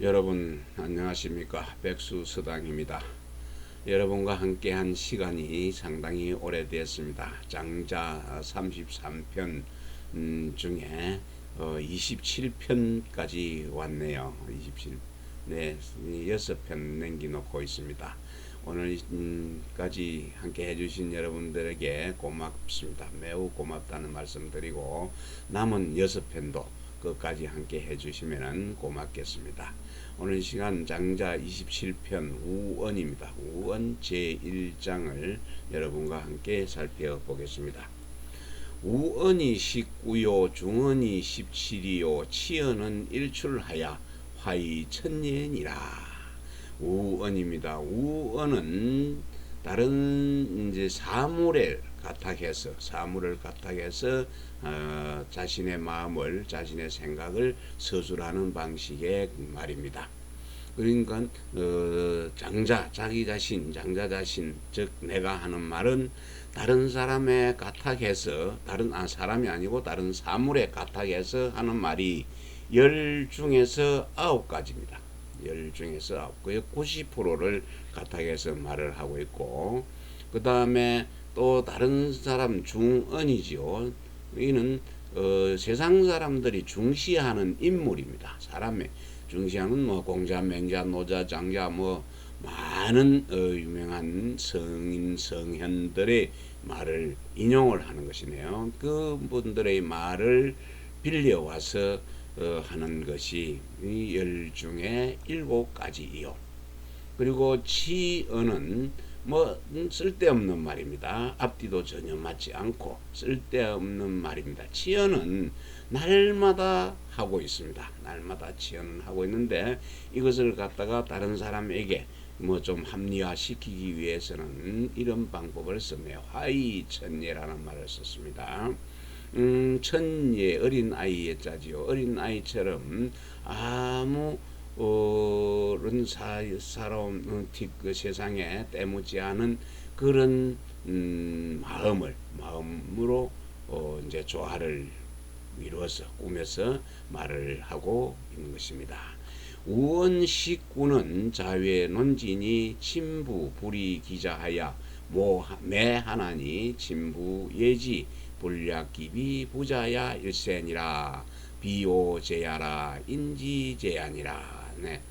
여러분 안녕하십니까? 백수서당입니다. 여러분과 함께한 시간이 상당히 오래되었습니다. 장자 33편 중에 27편까지 왔네요. 27, 네, 6편 남겨놓고 있습니다. 오늘까지 함께 해주신 여러분들에게 고맙습니다. 매우 고맙다는 말씀 드리고 남은 6편도 끝까지 함께 해주시면 고맙겠습니다. 오늘 시간 장자 27편 우언입니다. 우언 제1장을 여러분과 함께 살펴보겠습니다. 우언이 19요 중언이 17이요 치언은 일출하야 화이 천년이라. 우언입니다. 우언은 다른 이제 사물을 갖다해서 자신의 마음을, 자신의 생각을 서술하는 방식의 말입니다. 그러니까 자기 자신, 장자 자신, 즉 내가 하는 말은 다른 사람의 갖다해서 사람이 아니고 다른 사물에 갖다해서 하는 말이 10 중에서 9가지입니다. 10 중에서 90%를 갖다해서 말을 하고 있고, 그 다음에 또 다른 사람 중언이지요. 이는 세상 사람들이 중시하는 인물입니다. 사람의 중시하는 공자, 맹자, 노자, 장자 많은 유명한 성인, 성현들의 말을 인용을 하는 것이네요. 그분들의 말을 빌려와서 하는 것이 이 10 중에 7가지이요. 그리고 치언은 쓸데없는 말입니다. 앞뒤도 전혀 맞지 않고 쓸데없는 말입니다. 치언은 날마다 하고 있습니다. 날마다 치언을 하고 있는데 이것을 갖다가 다른 사람에게 좀 합리화시키기 위해서는 이런 방법을 썼네요. 화이천예라는 말을 썼습니다. 천예, 어린 아이의 자지요. 어린 아이처럼 아무 그 세상에 때묻지 않은 그런 마음으로 이제 조화를 이루어서 꾸며서 말을 하고 있는 것입니다. 우언 19는 자외 논진이 친부 불이 기자하야 매 하나니 친부 예지 불략기비 부자야 일센이라 비오제야라 인지제야니라. 네.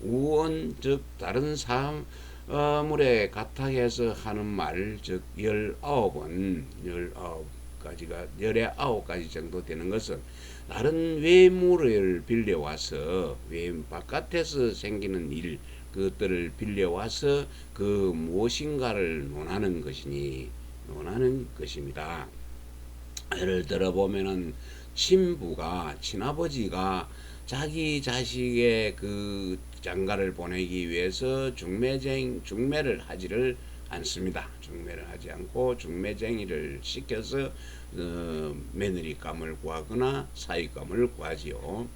우언 즉 다른 사물에 갖다해서 하는 말, 즉 19은 19가지가 19가지 정도 되는 것은 다른 외물을 빌려와서 바깥에서 생기는 일, 그것들을 빌려와서 그 무엇인가를 논하는 것입니다. 예를 들어 보면은 친아버지가 자기 자식의 그 장가를 보내기 위해서 중매를 하지를 않습니다. 중매를 하지 않고 중매쟁이를 시켜서 며느리감을 구하거나 사위감을 구하지요.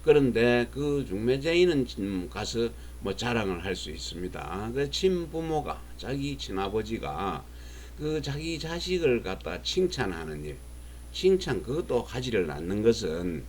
그런데 그 중매쟁이는 가서 자랑을 할 수 있습니다. 그 친부모가, 자기 친아버지가 그 자기 자식을 갖다 칭찬하는 일, 그것도 하지를 않는 것은,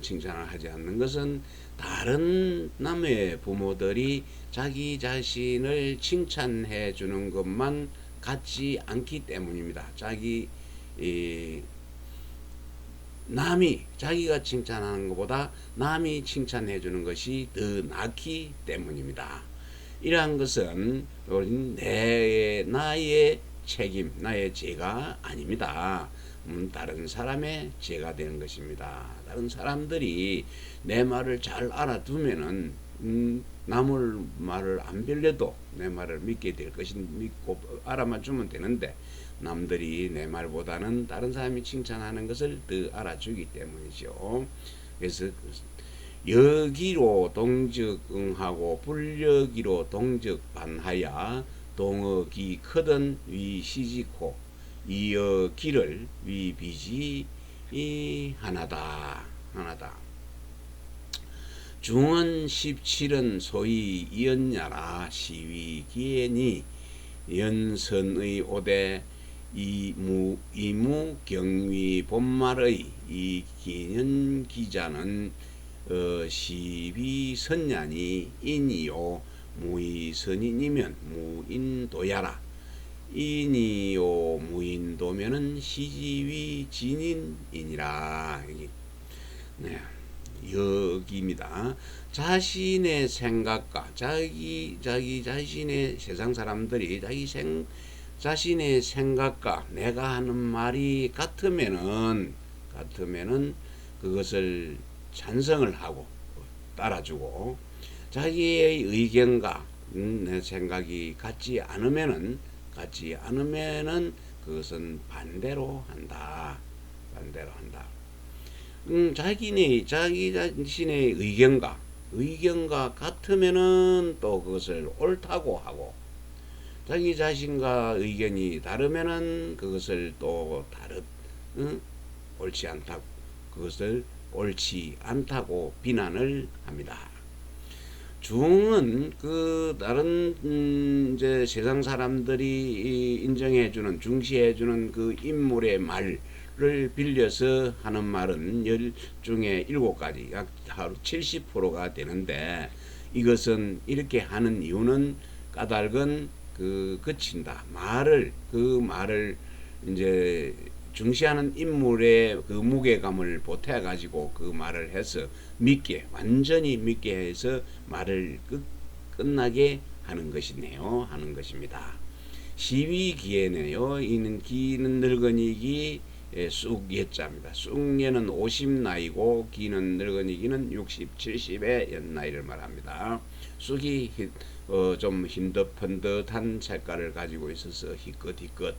칭찬을 하지 않는 것은 다른 남의 부모들이 자기 자신을 칭찬해 주는 것만 같지 않기 때문입니다. 남이 자기가 칭찬하는 것보다 남이 칭찬해 주는 것이 더 낫기 때문입니다. 이러한 것은 나의 책임, 나의 죄가 아닙니다. 다른 사람의 죄가 되는 것입니다. 다른 사람들이 내 말을 잘 알아두면은 남을 말을 안 빌려도 내 말을 믿게 될 것인 믿고 알아만 주면 되는데, 남들이 내 말보다는 다른 사람이 칭찬하는 것을 더 알아주기 때문이죠. 그래서 여기로 동적 응하고 불여기로 동적 반하야 동어기 크든 위 시지코 이어 기를 위 비지 하나다. 중언 17은 소위 이언야라 시위 기애니 연선의 오대 이무 경위 본말의 이 기년 기자는 시비선냐니 인이요 무의선인이면 무인도야라. 인이요 무인도면은 시지위 진인이니라. 네, 여기입니다. 자신의 생각과 자기 자신의 세상 사람들이 자신의 생각과 내가 하는 말이 같으면은 그것을 찬성을 하고 따라주고, 자기의 의견과 내 생각이 같지 않으면은 그것은 반대로 한다. 자기 자신의 의견과 같으면은 또 그것을 옳다고 하고, 자기 자신과 의견이 다르면은 그것을 또 그것을 옳지 않다고 비난을 합니다. 중은 다른 이제 세상 사람들이 인정해주는, 중시해주는 그 인물의 말을 빌려서 하는 말은 10중에 7가지, 약 하루 70%가 되는데, 이것은 이렇게 하는 이유는 까닭은 그친다. 그 말을 이제 중시하는 인물의 그 무게감을 보태 가지고 그 말을 해서 완전히 믿게 해서 말을 끝나게 하는 것입니다. 시위기에는요, 이는 기는 늙은이기 쑥예자입니다. 쑥예는 50나이고 기는 늙은이기는 60, 70의 연나이를 말합니다. 쑥이 좀 흰듯펀듯한 색깔을 가지고 있어서 희끗희끗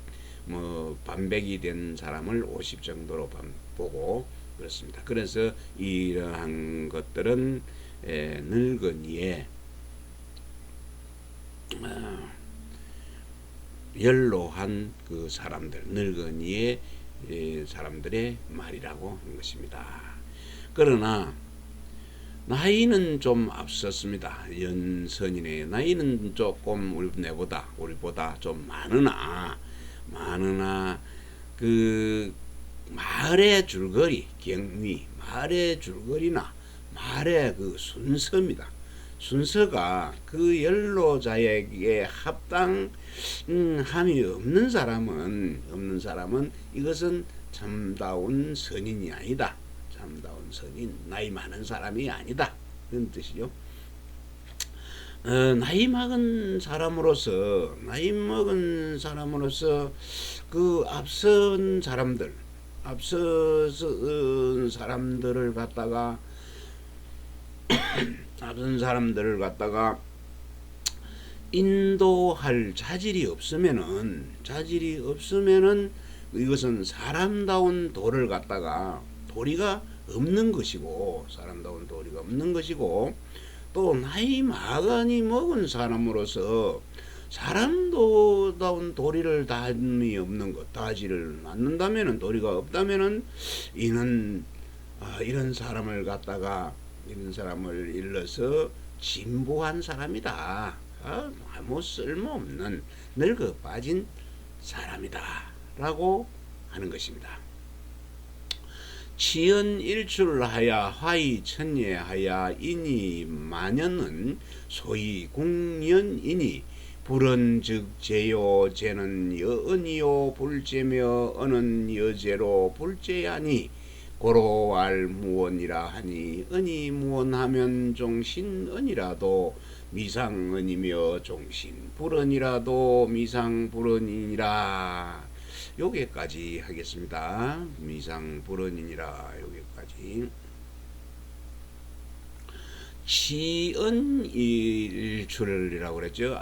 반백이 된 사람을 50 정도로 보고 그렇습니다. 그래서 이러한 것들은 늙은이의 연로한 그 사람들, 늙은이의 사람들의 말이라고 하는 것입니다. 그러나 나이는 좀 앞섰습니다. 연선이네. 나이는 조금 우리보다 좀 많으나 그 말의 줄거리, 말의 줄거리나 말의 그 순서입니다. 순서가 그 연로자에게 합당함이 없는 사람은 이것은 참다운 선인이 아니다. 참다운 선인, 나이 많은 사람이 아니다. 그런 뜻이죠. 나이 먹은 사람으로서 그 앞선 사람들을 갖다가 인도할 자질이 없으면은 이것은 사람다운 도리가 없는 것이고, 또 나이 많이 먹은 사람으로서 사람다운 도리를 다함이 없는 것, 다하지를 않는다면은, 도리가 없다면은 이런 사람을 일러서 진보한 사람이다. 아무 쓸모없는 늙어 빠진 사람이다 라고 하는 것입니다. 치연일출하야 화이천예하야 이니 만연은 소위 궁연이니 불언즉 제요 제는 여언이요 불제며 언은 여제로 불제하니 고로알 무언이라 하니 언이 무언하면 종신언이라도 미상언이며 종신불언이라도 미상불언이니라. 여기까지 하겠습니다. 미상불언이니라 여기까지. 치언일출이라고 그랬죠.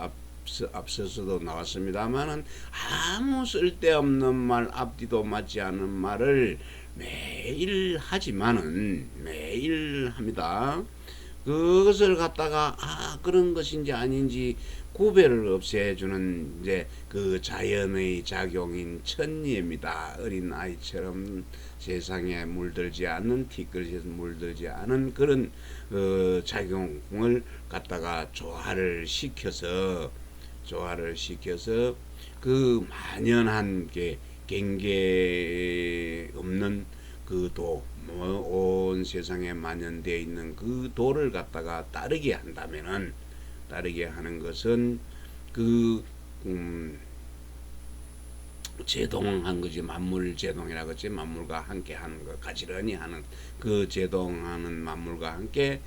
앞서서도 나왔습니다만은 아무 쓸데없는 말, 앞뒤도 맞지 않은 말을 매일 합니다. 그것을 갖다가 그런 것인지 아닌지 구별을 없애주는 이제 그 자연의 작용인 천리입니다. 어린 아이처럼 세상에 물들지 않는, 티끌에서 물들지 않은 그런 작용을 갖다가 조화를 시켜서 그 만연한 게 경계 없는 그 도, 뭐 온 세상에 만연되어 있는 그 도를 갖다가 따르게 한다면은, 따르게 하는 것은 그 제동한 거지. 만물 제동이라고 했지. 만물과 함께 하는 거, 가지런히 하는 그 제동하는 만물과 함께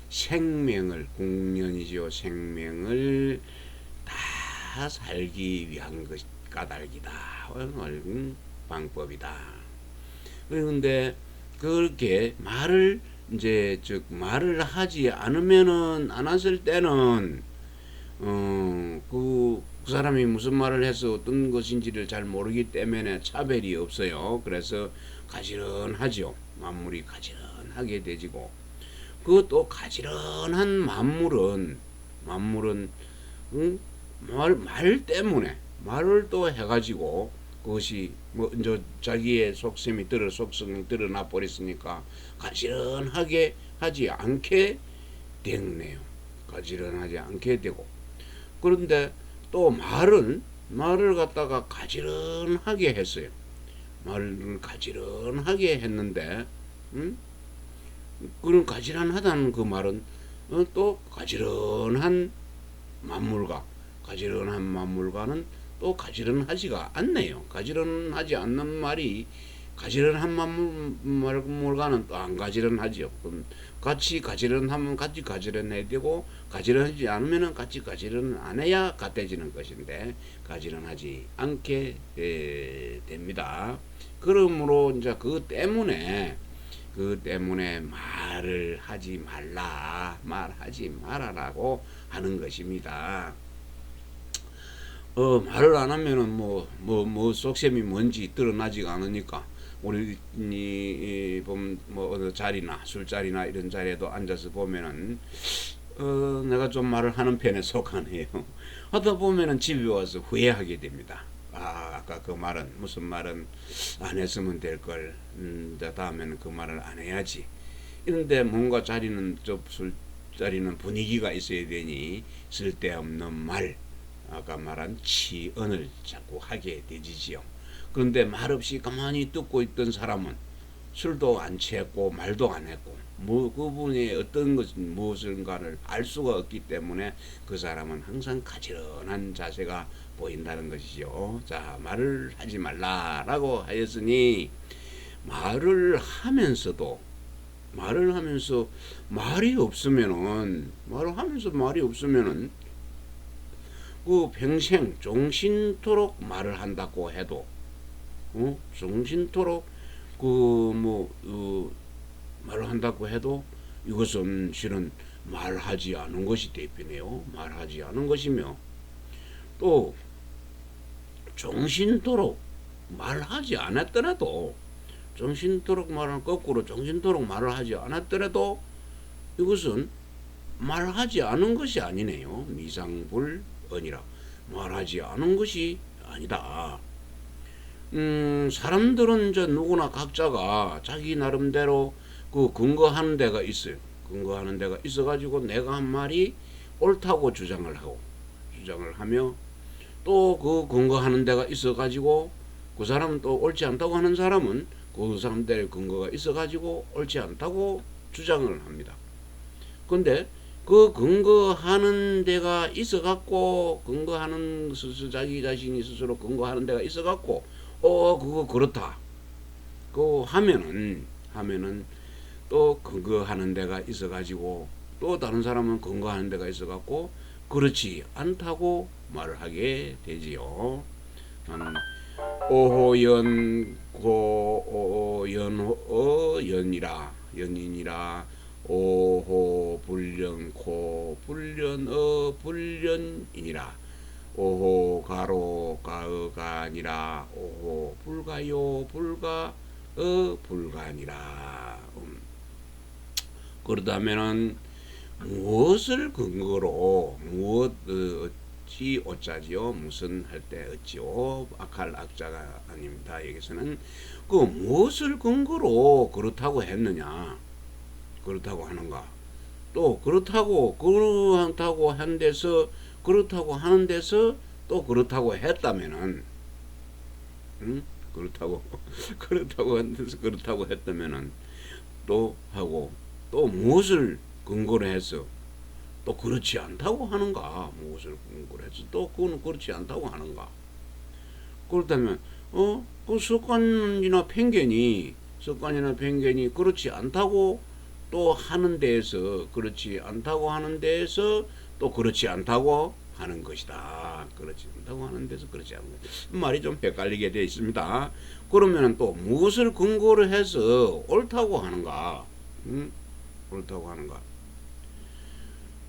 생명을, 공연이죠. 생명을 다 살기 위한 것, 까닭이다. 옳은 방법이다. 그런데 그렇게 말을 이제 즉 말을 하지 않으면은, 안 했을 때는 그 사람이 무슨 말을 해서 어떤 것인지를 잘 모르기 때문에 차별이 없어요. 그래서 가지런하죠. 만물이 가지런하게 되지고, 그것도 가지런한 만물은 말 때문에 말을 또 해가지고, 그것이 뭐 이제 자기의 속성이 드러나 버렸으니까 가지런하게 하지 않게 되네요. 가지런하지 않게 되고. 그런데 또 말을 갖다가 가지런하게 했어요. 말을 가지런하게 했는데, 그런 가지런하다는 그 말은 또 가지런한 만물과는 또 가지런하지가 않네요. 가지런하지 않는 말이, 가지런한 만물과는 또 안 가지런하죠. 그럼 같이 가지런하면 같이 가지런해야 되고, 가지런하지 않으면 같이 가지런 안 해야 같아지는 것인데, 가지런하지 않게 됩니다. 그러므로 이제 그 때문에 말을 하지 말하지 말아라고 하는 것입니다. 말을 안 하면은 뭐 속셈이 뭔지 드러나지가 않으니까, 우리 보면 뭐 어느 자리나 술자리나 이런 자리에도 앉아서 보면은 내가 좀 말을 하는 편에 속하네요. 하다 보면은 집에 와서 후회하게 됩니다. 아까 그 말은, 무슨 말은 안 했으면 될 걸, 다음에는 그 말을 안 해야지. 이런데 뭔가 술자리는 분위기가 있어야 되니 쓸데없는 말, 아까 말한 치언을 자꾸 하게 되지요. 그런데 말없이 가만히 듣고 있던 사람은 술도 안 취했고 말도 안 했고, 그분이 어떤 것은 무엇인가를 알 수가 없기 때문에 그 사람은 항상 가지런한 자세가 보인다는 것이죠. 자, 말을 하지 말라라고 하였으니, 말을 하면서 말이 없으면은 그 평생 종신토록 말을 한다고 해도, 종신토록 말을 한다고 해도 이것은 실은 말하지 않은 것이 대표네요. 말하지 않은 것이며, 또 종신토록 말하지 않았더라도, 거꾸로 종신토록 말을 하지 않았더라도 이것은 말하지 않은 것이 아니네요. 미상불언이라, 말하지 않은 것이 아니다. 사람들은 이제 누구나 각자가 자기 나름대로 그 근거하는 데가 있어요. 근거하는 데가 있어가지고 내가 한 말이 옳다고 주장을 하며, 또 그 근거하는 데가 있어가지고 그 사람은 또 옳지 않다고 하는 사람은 그 사람들의 근거가 있어가지고 옳지 않다고 주장을 합니다. 근데 그 근거하는 데가 있어갖고, 근거하는 자기 자신이 스스로 근거하는 데가 있어갖고 그거 그렇다 그 하면은 또 근거하는 데가 있어가지고, 또 다른 사람은 근거하는 데가 있어갖고 그렇지 않다고 말을 하게 되지요. 오호연고 연인이라, 오호 불련코 불련이니라, 오호 가로 가의가 아니라 오호 불가요 불가니라. 그렇다면은 무엇을 근거로, 어찌 오자지요, 무슨 할 때 어찌오, 악할 악자가 아닙니다. 여기서는 그 무엇을 근거로 그렇다고 했느냐, 그렇다고 하는가, 또 그렇다고 하는 데서 또 그렇다고 했다면은, 그렇다고 그렇다고 했다면은 또 하고 또 무엇을 근거로 해서 또 그렇지 않다고 하는가? 무엇을 근거로 해서 또 그거는 그렇지 않다고 하는가? 그렇다면 그 습관이나 편견이 그렇지 않다고 또 하는 데에서 그렇지 않다고 하는 데에서 또 그렇지 않다고 하는 것이다. 그렇지 않다고 하는 데서 그렇지 않은 것. 말이 좀 헷갈리게 되어 있습니다. 그러면 또 무엇을 근거로 해서 옳다고 하는가? 옳다고 하는가?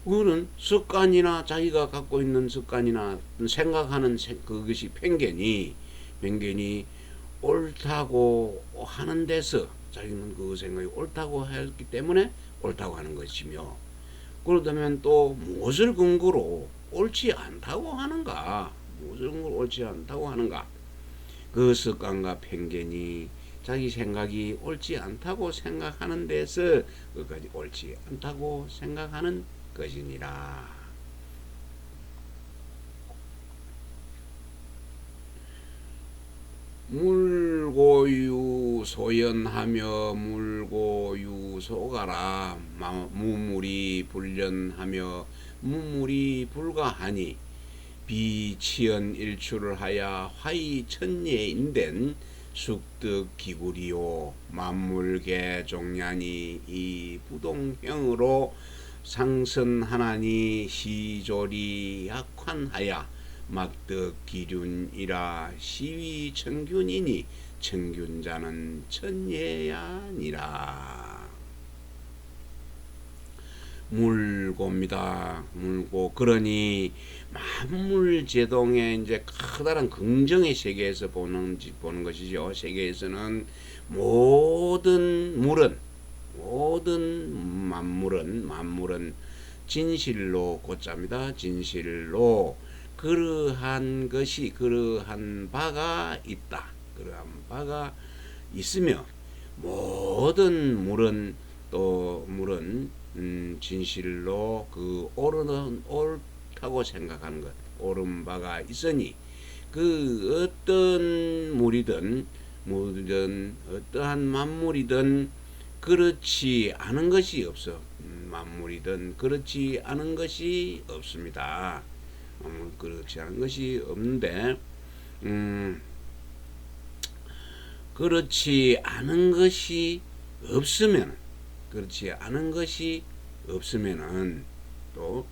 그거는 습관이나 자기가 갖고 있는 습관이나 생각하는 그것이 편견이 옳다고 하는 데서 자기는 그 생각이 옳다고 했기 때문에 옳다고 하는 것이며, 그렇다면 또 무엇을 근거로 옳지 않다고 하는가? 무엇을 근거로 옳지 않다고 하는가? 그 습관과 편견이 자기 생각이 옳지 않다고 생각하는 데서 그까지 옳지 않다고 생각하는 것이니라. 물고유 소연하며 물고유 소가라 무물이 불련하며 무물이 불가하니 비치연 일출을 하여 화이 천예인된 숙득 기구리요 만물계 종량이 이 부동형으로 상선하나니 시조리 약환하여 막득 기륜이라 시위 청균이니 청균자는 천예야니라. 물고입니다. 물고. 그러니 만물제동의 이제 커다란 긍정의 세계에서 보는 것이죠. 세계에서는 모든 만물은 진실로 곧자입니다. 진실로 그러한 바가 있다. 그러한 바가 있으며 모든 물은 진실로 그 옳다고 생각하는 것, 옳은 바가 있으니 그 어떤 물이든 어떠한 만물이든 그렇지 않은 것이 없어. 만물이든 그렇지 않은 것이 없습니다. 그렇지 않은 것이 없는데, 그렇지 않은 것이 없으면은 또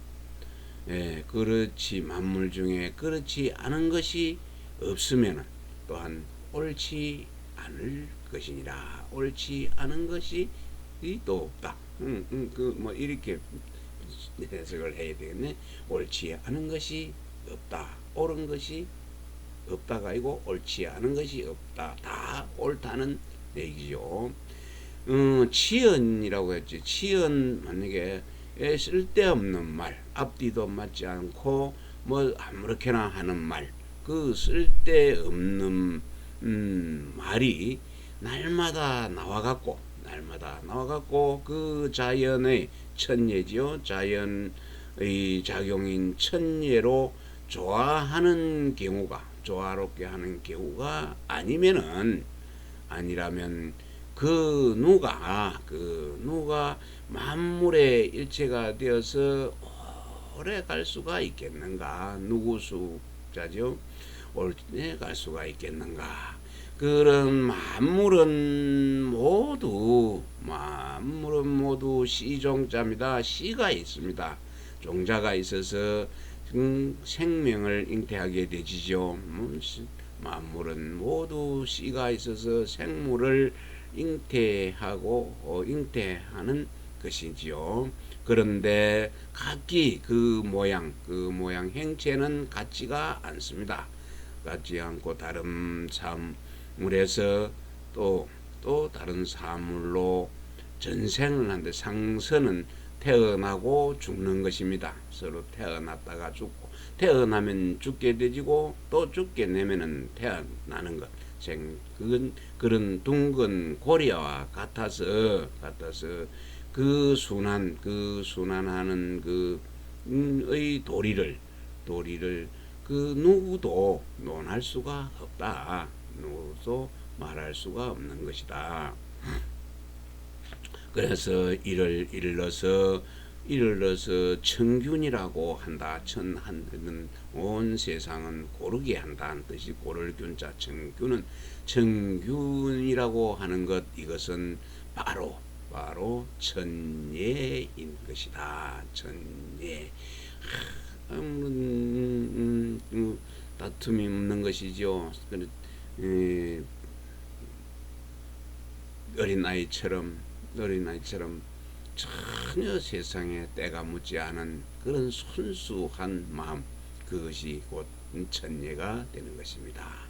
그렇지 만물 중에 그렇지 않은 것이 없으면은 또한 옳지 않을 것이니라. 옳지 않은 것이 또 없다. 뭐 이렇게 해석을 해야 되겠네. 옳지 않은 것이 없다. 옳은 것이 없다가 아니고 옳지 않은 것이 없다. 다 옳다는 얘기죠. 치연이라고 했지. 치연 만약에 쓸데없는 말, 앞뒤도 맞지 않고 뭐 아무렇게나 하는 말, 그 쓸데없는 말이 날마다 나와갖고 그 자연의 천예지요. 자연의 작용인 천예로 조화롭게 하는 경우가 아니라면 그 누가 만물의 일체가 되어서 오래 갈 수가 있겠는가? 누구수자죠? 오래 갈 수가 있겠는가? 그런 만물은 모두 시종자입니다. 시가 있습니다. 종자가 있어서 생명을 잉태하게 되지죠. 만물은 모두 씨가 있어서 생물을 잉태하는 것이지요. 그런데 각기 그 모양 행체는 같지가 않습니다. 같지 않고 다른 사물에서 또 다른 사물로 전생을 하는데 상선은 태어나고 죽는 것입니다. 서로 태어났다가 죽고, 태어나면 죽게 되지고 또 죽게 되면은 태어나는 것. 그런 둥근 고리와 같아서 그 순환하는 의 도리를 그 누구도 논할 수가 없다. 천으로서 말할 수가 없는 것이다. 그래서 이를 일러서 청균이라고 한다. 천한은 온 세상은 고르게 한다는 뜻이 고를균자 청균은 청균이라고 하는 것 이것은 바로 천예인 것이다. 천예. 다툼이 없는 것이죠. 어린아이처럼 전혀 세상에 때가 묻지 않은 그런 순수한 마음, 그것이 곧 천예가 되는 것입니다.